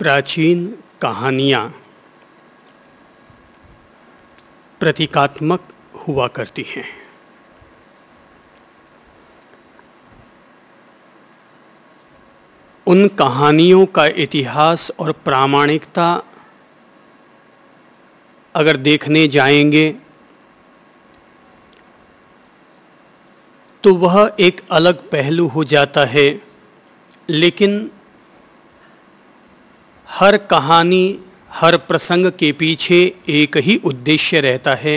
प्राचीन कहानियाँ प्रतीकात्मक हुआ करती हैं। उन कहानियों का इतिहास और प्रामाणिकता अगर देखने जाएंगे तो वह एक अलग पहलू हो जाता है, लेकिन हर कहानी, हर प्रसंग के पीछे एक ही उद्देश्य रहता है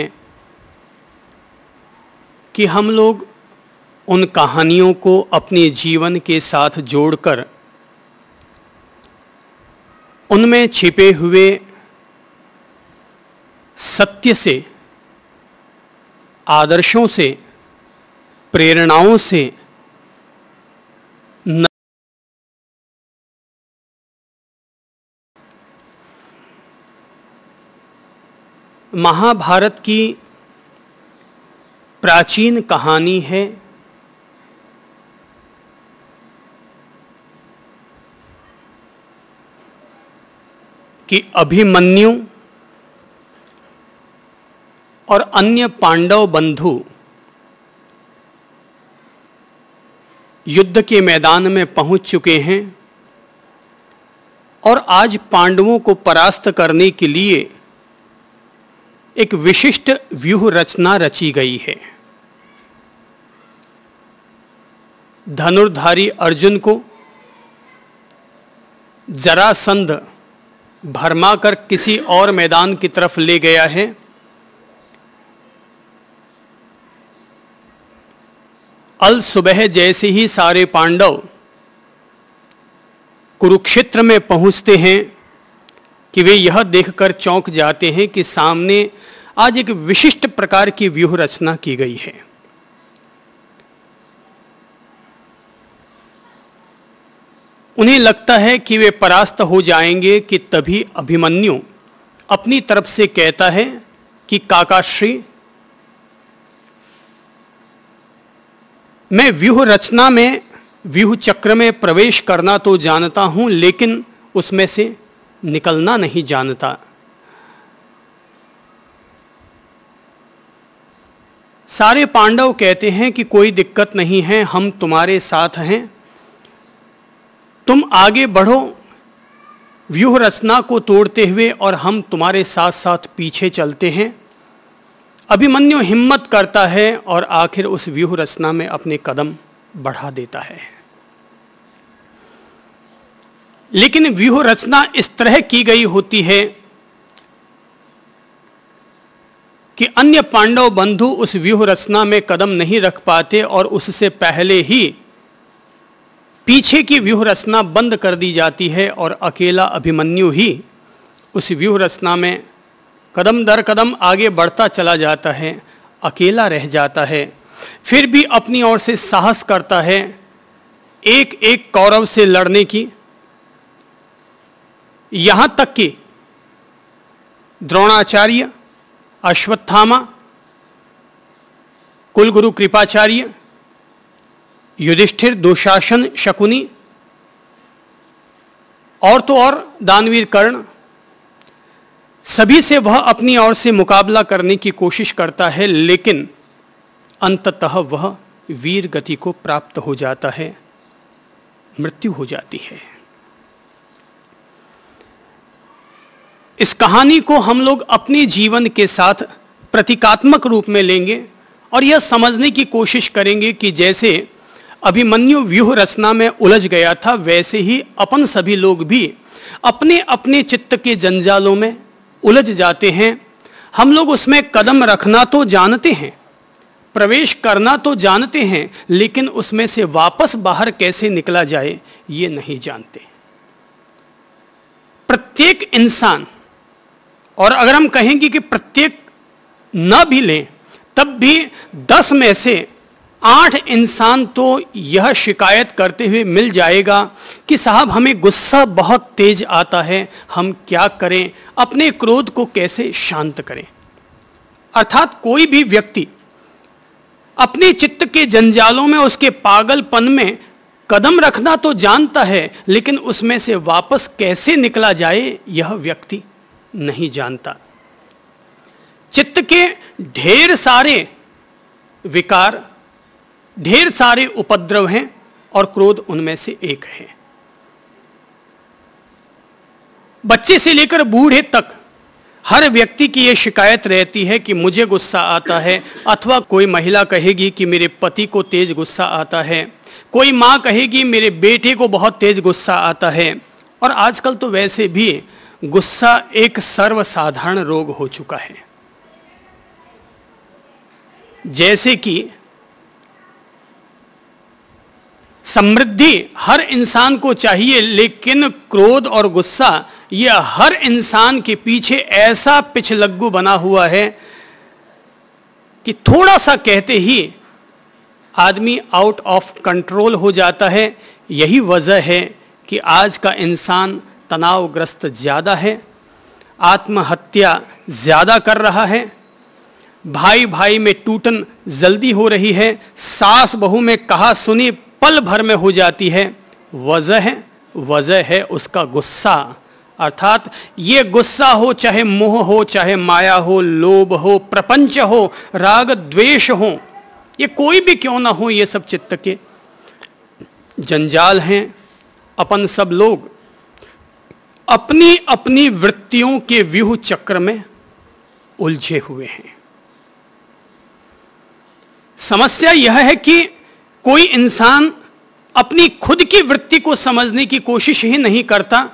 कि हम लोग उन कहानियों को अपने जीवन के साथ जोड़कर उनमें छिपे हुए सत्य से, आदर्शों से, प्रेरणाओं से महाभारत की प्राचीन कहानी है कि अभिमन्यु और अन्य पांडव बंधु युद्ध के मैदान में पहुंच चुके हैं और आज पांडवों को परास्त करने के लिए एक विशिष्ट व्यूह रचना रची गई है। धनुर्धारी अर्जुन को जरासंध भरमाकर किसी और मैदान की तरफ ले गया है। अल सुबह जैसे ही सारे पांडव कुरुक्षेत्र में पहुंचते हैं कि वे यह देखकर चौंक जाते हैं कि सामने आज एक विशिष्ट प्रकार की व्यूह रचना की गई है। उन्हें लगता है कि वे परास्त हो जाएंगे कि तभी अभिमन्यु अपनी तरफ से कहता है कि काकाश्री, मैं व्यूह रचना में, व्यूह चक्र में प्रवेश करना तो जानता हूं, लेकिन उसमें से निकलना नहीं जानता। सारे पांडव कहते हैं कि कोई दिक्कत नहीं है, हम तुम्हारे साथ हैं, तुम आगे बढ़ो व्यूह रचना को तोड़ते हुए और हम तुम्हारे साथ साथ पीछे चलते हैं। अभिमन्यु हिम्मत करता है और आखिर उस व्यूह रचना में अपने कदम बढ़ा देता है। लेकिन व्यूह रचना इस तरह की गई होती है कि अन्य पांडव बंधु उस व्यूह रचना में कदम नहीं रख पाते और उससे पहले ही पीछे की व्यूह रचना बंद कर दी जाती है और अकेला अभिमन्यु ही उस व्यूह रचना में कदम दर कदम आगे बढ़ता चला जाता है, अकेला रह जाता है। फिर भी अपनी ओर से साहस करता है एक एक कौरव से लड़ने की, यहां तक कि द्रोणाचार्य, अश्वत्थामा, कुलगुरु कृपाचार्य, युधिष्ठिर, दुशासन, शकुनी और तो और दानवीर कर्ण, सभी से वह अपनी ओर से मुकाबला करने की कोशिश करता है, लेकिन अंततः वह वीर गति को प्राप्त हो जाता है, मृत्यु हो जाती है। इस कहानी को हम लोग अपने जीवन के साथ प्रतीकात्मक रूप में लेंगे और यह समझने की कोशिश करेंगे कि जैसे अभिमन्यु व्यूह रचना में उलझ गया था, वैसे ही अपन सभी लोग भी अपने अपने चित्त के जंजालों में उलझ जाते हैं। हम लोग उसमें कदम रखना तो जानते हैं, प्रवेश करना तो जानते हैं, लेकिन उसमें से वापस बाहर कैसे निकला जाए ये नहीं जानते। प्रत्येक इंसान, और अगर हम कहेंगे कि प्रत्येक न भी लें तब भी 10 में से 8 इंसान तो यह शिकायत करते हुए मिल जाएगा कि साहब हमें गुस्सा बहुत तेज आता है, हम क्या करें, अपने क्रोध को कैसे शांत करें। अर्थात कोई भी व्यक्ति अपने चित्त के जंजालों में, उसके पागलपन में कदम रखना तो जानता है, लेकिन उसमें से वापस कैसे निकला जाए यह व्यक्ति नहीं जानता। चित्त के ढेर सारे विकार, ढेर सारे उपद्रव हैं और क्रोध उनमें से एक है। बच्चे से लेकर बूढ़े तक हर व्यक्ति की यह शिकायत रहती है कि मुझे गुस्सा आता है, अथवा कोई महिला कहेगी कि मेरे पति को तेज गुस्सा आता है, कोई माँ कहेगी मेरे बेटे को बहुत तेज गुस्सा आता है। और आजकल तो वैसे भी गुस्सा एक सर्वसाधारण रोग हो चुका है। जैसे कि समृद्धि हर इंसान को चाहिए, लेकिन क्रोध और गुस्सा यह हर इंसान के पीछे ऐसा पिछलग्गू बना हुआ है कि थोड़ा सा कहते ही आदमी आउट ऑफ कंट्रोल हो जाता है। यही वजह है कि आज का इंसान तनावग्रस्त ज्यादा है, आत्महत्या ज्यादा कर रहा है, भाई भाई में टूटन जल्दी हो रही है, सास बहू में कहा सुनी पल भर में हो जाती है। वजह है उसका गुस्सा। अर्थात ये गुस्सा हो, चाहे मोह हो, चाहे माया हो, लोभ हो, प्रपंच हो, राग द्वेष हो, ये कोई भी क्यों ना हो, ये सब चित्त के जंजाल हैं। अपन सब लोग अपनी अपनी वृत्तियों के व्यूह चक्र में उलझे हुए हैं। समस्या यह है कि कोई इंसान अपनी खुद की वृत्ति को समझने की कोशिश ही नहीं करता।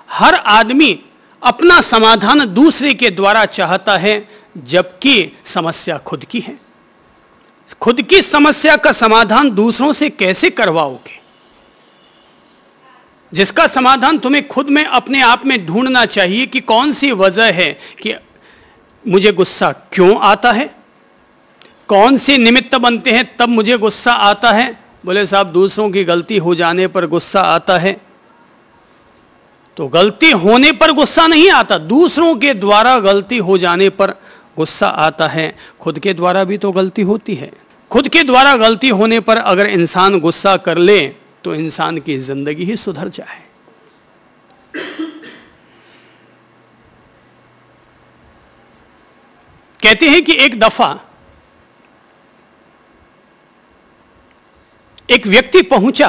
हर आदमी अपना समाधान दूसरे के द्वारा चाहता है, जबकि समस्या खुद की है। खुद की समस्या का समाधान दूसरों से कैसे करवाओगे? जिसका समाधान तुम्हें खुद में अपने आप में ढूंढना चाहिए कि कौन सी वजह है कि मुझे गुस्सा क्यों आता है, कौन से निमित्त बनते हैं तब मुझे गुस्सा आता है। बोले साहब दूसरों की गलती हो जाने पर गुस्सा आता है, तो गलती होने पर गुस्सा नहीं आता, दूसरों के द्वारा गलती हो जाने पर गुस्सा आता है। खुद के द्वारा भी तो गलती होती है। खुद के द्वारा गलती होने पर अगर इंसान गुस्सा कर ले तो इंसान की जिंदगी ही सुधर जाए। कहते हैं कि एक दफा एक व्यक्ति पहुंचा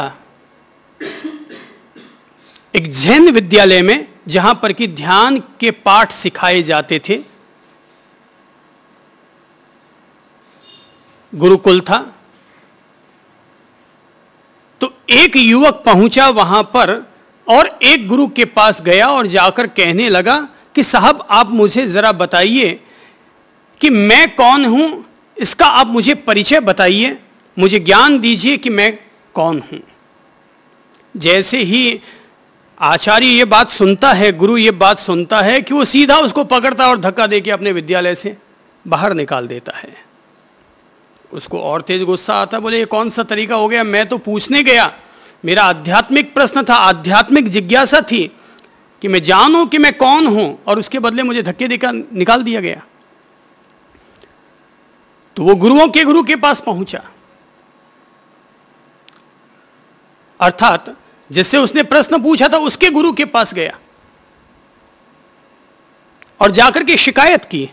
एक जैन विद्यालय में, जहां पर कि ध्यान के पाठ सिखाए जाते थे। गुरुकुल था। तो एक युवक पहुंचा वहां पर और एक गुरु के पास गया और जाकर कहने लगा कि साहब आप मुझे जरा बताइए कि मैं कौन हूं, इसका आप मुझे परिचय बताइए, मुझे ज्ञान दीजिए कि मैं कौन हूं। जैसे ही आचार्य ये बात सुनता है, गुरु ये बात सुनता है, कि वो सीधा उसको पकड़ता और धक्का देके अपने विद्यालय से बाहर निकाल देता है। उसको और तेज गुस्सा आता, बोले ये कौन सा तरीका हो गया, मैं तो पूछने गया, मेरा आध्यात्मिक प्रश्न था, आध्यात्मिक जिज्ञासा थी कि मैं जानूं कि मैं कौन हूं, और उसके बदले मुझे धक्के देकर निकाल दिया गया। तो वो गुरुओं के गुरु के पास पहुंचा, अर्थात जिससे उसने प्रश्न पूछा था उसके गुरु के पास गया और जाकर के शिकायत की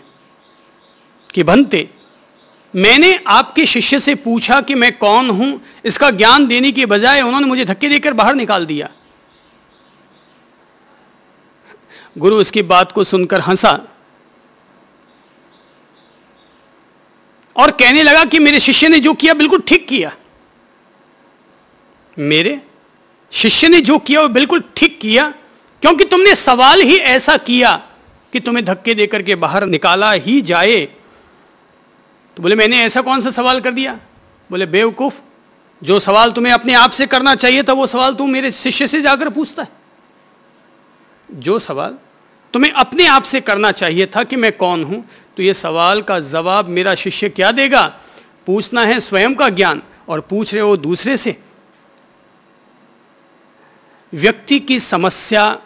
कि भंते, मैंने आपके शिष्य से पूछा कि मैं कौन हूं, इसका ज्ञान देने के बजाय उन्होंने मुझे धक्के देकर बाहर निकाल दिया। गुरु इसकी बात को सुनकर हंसा और कहने लगा कि मेरे शिष्य ने जो किया बिल्कुल ठीक किया, मेरे शिष्य ने जो किया वो बिल्कुल ठीक किया, क्योंकि तुमने सवाल ही ऐसा किया कि तुम्हें धक्के देकर के बाहर निकाला ही जाए। तो बोले मैंने ऐसा कौन सा सवाल कर दिया? बोले बेवकूफ, जो सवाल तुम्हें अपने आप से करना चाहिए था वो सवाल तुम मेरे शिष्य से जाकर पूछता है। जो सवाल तुम्हें अपने आप से करना चाहिए था कि मैं कौन हूं, तो ये सवाल का जवाब मेरा शिष्य क्या देगा? पूछना है स्वयं का ज्ञान और पूछ रहे हो दूसरे से। व्यक्ति की समस्या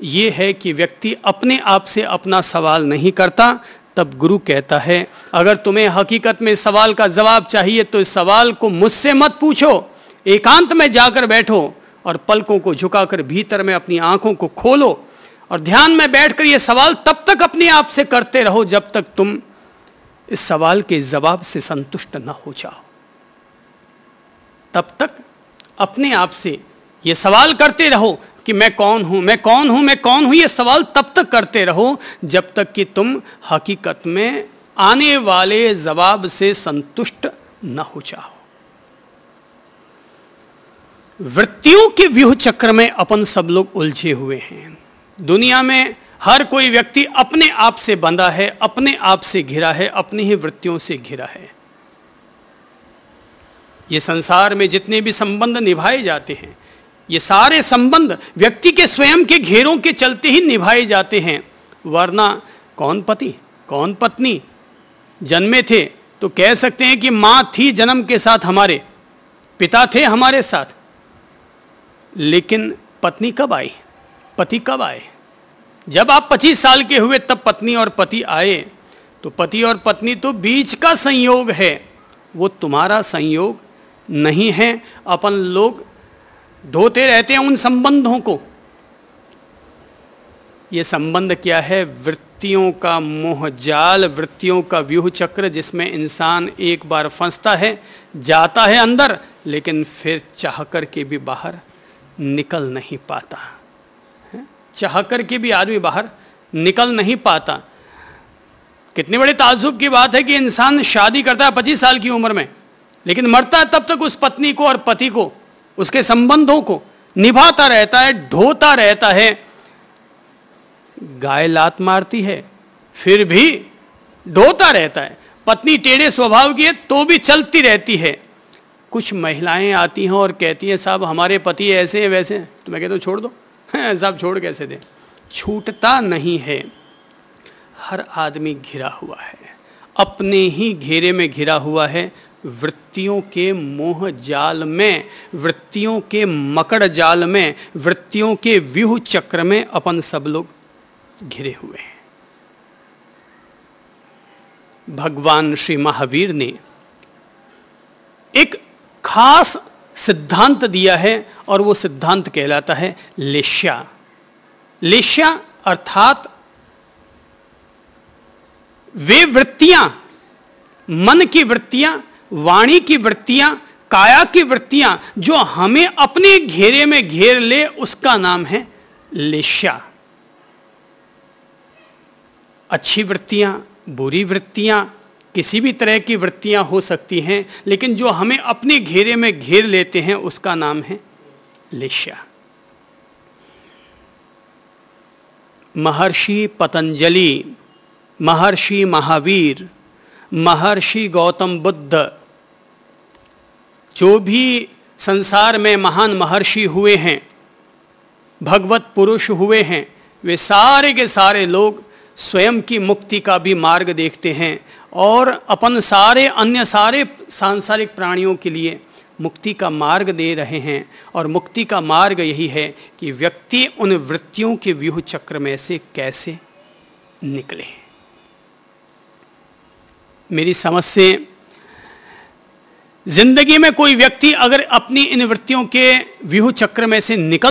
ये है कि व्यक्ति अपने आप से अपना सवाल नहीं करता। तब गुरु कहता है अगर तुम्हें हकीकत में सवाल का जवाब चाहिए तो इस सवाल को मुझसे मत पूछो, एकांत में जाकर बैठो और पलकों को झुकाकर भीतर में अपनी आंखों को खोलो और ध्यान में बैठकर यह सवाल तब तक अपने आप से करते रहो जब तक तुम इस सवाल के जवाब से संतुष्ट न हो जाओ। तब तक अपने आप से यह सवाल करते रहो कि मैं कौन हूं, मैं कौन हूं, मैं कौन हूं। यह सवाल तब तक करते रहो जब तक कि तुम हकीकत में आने वाले जवाब से संतुष्ट न हो जाओ। वृत्तियों के व्यूह चक्र में अपन सब लोग उलझे हुए हैं। दुनिया में हर कोई व्यक्ति अपने आप से बंधा है, अपने आप से घिरा है, अपनी ही वृत्तियों से घिरा है। ये संसार में जितने भी संबंध निभाए जाते हैं, ये सारे संबंध व्यक्ति के स्वयं के घेरों के चलते ही निभाए जाते हैं। वरना कौन पति कौन पत्नी जन्मे थे तो कह सकते हैं कि मां थी जन्म के साथ, हमारे पिता थे हमारे साथ, लेकिन पत्नी कब आई, पति कब आए? जब आप 25 साल के हुए तब पत्नी और पति आए। तो पति और पत्नी तो बीच का संयोग है, वो तुम्हारा संयोग नहीं है। अपन लोग ढोते रहते हैं उन संबंधों को। ये संबंध क्या है? वृत्तियों का मोह जाल, वृत्तियों का व्यूह चक्र, जिसमें इंसान एक बार फंसता है, जाता है अंदर, लेकिन फिर चाह कर के भी बाहर निकल नहीं पाता। चाह कर के भी आदमी बाहर निकल नहीं पाता। कितने बड़े ताज्जुब की बात है कि इंसान शादी करता है 25 साल की उम्र में, लेकिन मरता है तब तक उस पत्नी को और पति को, उसके संबंधों को निभाता रहता है, ढोता रहता है। गाय लात मारती है फिर भी ढोता रहता है। पत्नी टेढ़े स्वभाव की है तो भी चलती रहती है। कुछ महिलाएं आती हैं और कहती हैं साहब हमारे पति ऐसे हैं वैसे हैं, तो मैं कहता हूँ छोड़ दो। साहब छोड़ कैसे दें? छूटता नहीं है। हर आदमी घिरा हुआ है, अपने ही घेरे में घिरा हुआ है, वृत्तियों के मोह जाल में, वृत्तियों के मकड़ जाल में, वृत्तियों के व्यूह चक्र में अपन सब लोग घिरे हुए हैं। भगवान श्री महावीर ने एक खास सिद्धांत दिया है और वो सिद्धांत कहलाता है लेश्या। लेश्या अर्थात वे वृत्तियां, मन की वृत्तियां, वाणी की वृत्तियां, काया की वृत्तियां जो हमें अपने घेरे में घेर ले, उसका नाम है लेश्या। अच्छी वृत्तियां, बुरी वृत्तियां, किसी भी तरह की वृत्तियां हो सकती हैं, लेकिन जो हमें अपने घेरे में घेर लेते हैं उसका नाम है लेश्या। महर्षि पतंजलि, महर्षि महावीर, महर्षि गौतम बुद्ध, जो भी संसार में महान महर्षि हुए हैं, भगवत पुरुष हुए हैं, वे सारे के सारे लोग स्वयं की मुक्ति का भी मार्ग देखते हैं और अपन सारे अन्य सारे सांसारिक प्राणियों के लिए मुक्ति का मार्ग दे रहे हैं। और मुक्ति का मार्ग यही है कि व्यक्ति उन वृत्तियों के व्यूह चक्र में से कैसे निकले। मेरी समझ से जिंदगी में कोई व्यक्ति अगर अपनी इन वृत्तियों के व्यूह चक्र में से निकल